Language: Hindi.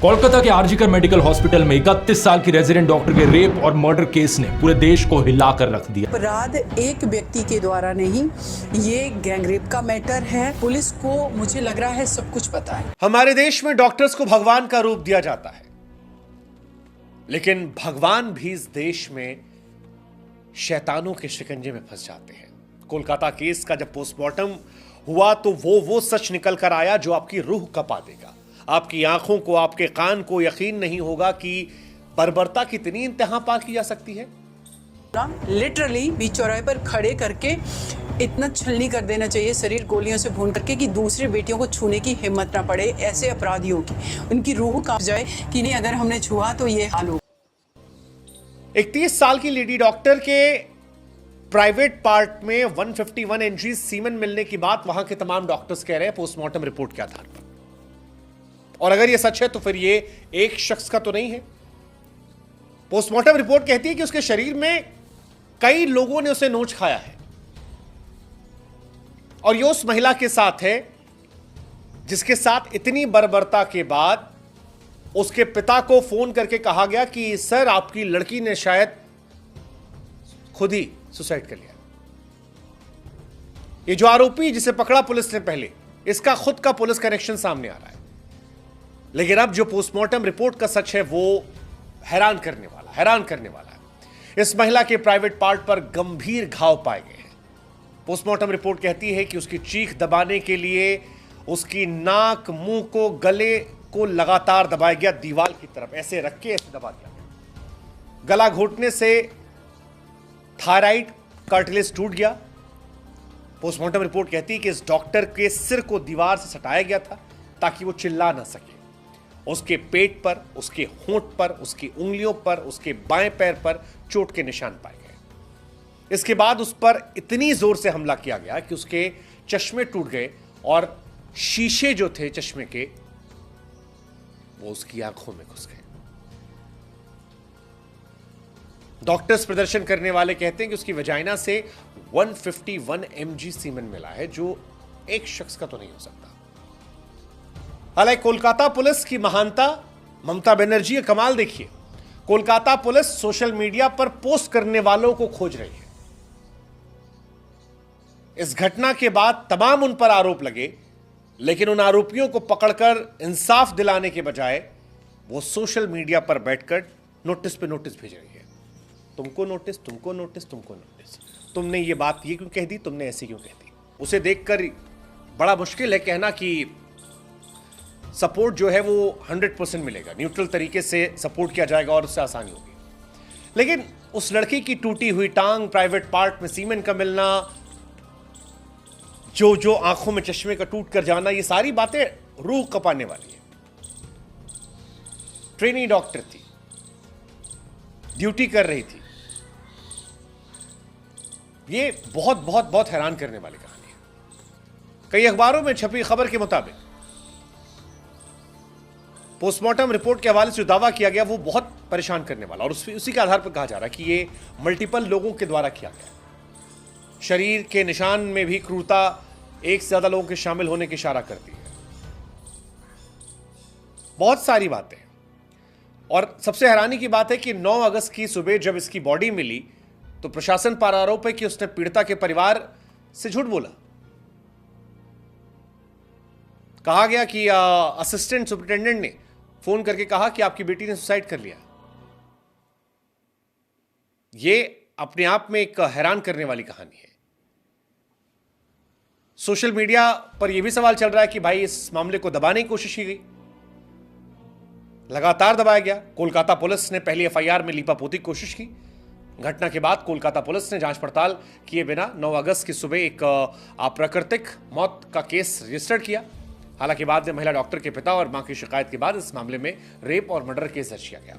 कोलकाता के आरजीकर मेडिकल हॉस्पिटल में 31 साल की रेजिडेंट डॉक्टर के रेप और मर्डर केस ने पूरे देश को हिलाकर रख दिया। अपराध एक व्यक्ति के द्वारा नहीं, ये गैंगरेप का मैटर है। पुलिस को मुझे लग रहा है सब कुछ पता है। हमारे देश में डॉक्टर्स को भगवान का रूप दिया जाता है, लेकिन भगवान भी इस देश में शैतानों के शिकंजे में फंस जाते हैं। कोलकाता केस का जब पोस्टमार्टम हुआ तो वो सच निकल कर आया जो आपकी रूह कपा देगा। आपकी आंखों को, आपके कान को यकीन नहीं होगा कि बर्बरता कितनी इंतहा पार की जा सकती है। लिटरली बीच चौराहे पर खड़े करके इतना छलनी कर देना चाहिए शरीर गोलियों से भून करके कि दूसरी बेटियों को छूने की हिम्मत ना पड़े। ऐसे अपराधियों की उनकी रूह कांप जाए कि नहीं, अगर हमने छुआ तो ये हाल हो। 31 साल की लेडी डॉक्टर के प्राइवेट पार्ट में 151 इंचीज सीमेन मिलने की बात वहां के तमाम डॉक्टर्स कह रहे हैं पोस्टमार्टम रिपोर्ट के आधार पर। और अगर यह सच है तो फिर यह एक शख्स का तो नहीं है। पोस्टमार्टम रिपोर्ट कहती है कि उसके शरीर में कई लोगों ने उसे नोच खाया है और यह उस महिला के साथ है जिसके साथ इतनी बर्बरता के बाद उसके पिता को फोन करके कहा गया कि सर आपकी लड़की ने शायद खुद ही सुसाइड कर लिया। ये जो आरोपी जिसे पकड़ा पुलिस ने पहले, इसका खुद का पुलिस कनेक्शन सामने आ रहा है। लेकिन अब जो पोस्टमार्टम रिपोर्ट का सच है वो हैरान करने वाला है। इस महिला के प्राइवेट पार्ट पर गंभीर घाव पाए गए हैं। पोस्टमार्टम रिपोर्ट कहती है कि उसकी चीख दबाने के लिए उसकी नाक, मुंह को, गले को लगातार दबाया गया, दीवार की तरफ ऐसे रख के ऐसे दबा दिया गया। गला घोटने से थायराइड कार्टिलेज टूट गया। पोस्टमार्टम रिपोर्ट कहती है कि इस डॉक्टर के सिर को दीवार से सटाया गया था ताकि वो चिल्ला ना सके। उसके पेट पर, उसके होंठ पर, उसकी उंगलियों पर, उसके बाएं पैर पर चोट के निशान पाए गए। इसके बाद उस पर इतनी जोर से हमला किया गया कि उसके चश्मे टूट गए और शीशे जो थे चश्मे के वो उसकी आंखों में घुस गए। डॉक्टर्स प्रदर्शन करने वाले कहते हैं कि उसकी वजाइना से 151 mg सीमेन मिला है, जो एक शख्स का तो नहीं हो सकता। हालांकि कोलकाता पुलिस की महानता, ममता बनर्जी, कमाल देखिए। कोलकाता पुलिस सोशल मीडिया पर पोस्ट करने वालों को खोज रही है। इस घटना के बाद तमाम उन पर आरोप लगे, लेकिन उन आरोपियों को पकड़कर इंसाफ दिलाने के बजाय वो सोशल मीडिया पर बैठकर नोटिस पे नोटिस भेज रही है। तुमको नोटिस, तुमको नोटिस, तुमको नोटिस। तुमने ये बात ये क्यों कह दी, तुमने ऐसे क्यों कह दी। उसे देखकर बड़ा मुश्किल है कहना कि सपोर्ट जो है वो 100% मिलेगा, न्यूट्रल तरीके से सपोर्ट किया जाएगा और उससे आसानी होगी। लेकिन उस लड़की की टूटी हुई टांग, प्राइवेट पार्ट में सीमेन का मिलना, जो आंखों में चश्मे का टूट कर जाना, ये सारी बातें रूह कपाने वाली है। ट्रेनी डॉक्टर थी, ड्यूटी कर रही थी। ये बहुत बहुत बहुत हैरान करने वाली कहानी है। कई अखबारों में छपी खबर के मुताबिक पोस्टमार्टम रिपोर्ट के हवाले से जो दावा किया गया वो बहुत परेशान करने वाला, और उसी के आधार पर कहा जा रहा है कि ये मल्टीपल लोगों के द्वारा किया गया। शरीर के निशान में भी क्रूरता एक से ज्यादा लोगों के शामिल होने की इशारा करती है। बहुत सारी बातें। और सबसे हैरानी की बात है कि 9 अगस्त की सुबह जब इसकी बॉडी मिली तो प्रशासन पर आरोप है कि उसने पीड़िता के परिवार से झूठ बोला। कहा गया कि असिस्टेंट सुपरिटेंडेंट ने फोन करके कहा कि आपकी बेटी ने सुसाइड कर लिया। यह अपने आप में एक हैरान करने वाली कहानी है। सोशल मीडिया पर यह भी सवाल चल रहा है कि भाई इस मामले को दबाने की कोशिश की गई, लगातार दबाया गया। कोलकाता पुलिस ने पहली एफआईआर में लीपापोती की कोशिश की। घटना के बाद कोलकाता पुलिस ने जांच पड़ताल किए बिना 9 अगस्त की सुबह एक अप्राकृतिक मौत का केस रजिस्टर किया। हालांकि बाद में महिला डॉक्टर के पिता और मां की शिकायत के बाद इस मामले में रेप और मर्डर केस दर्ज किया गया।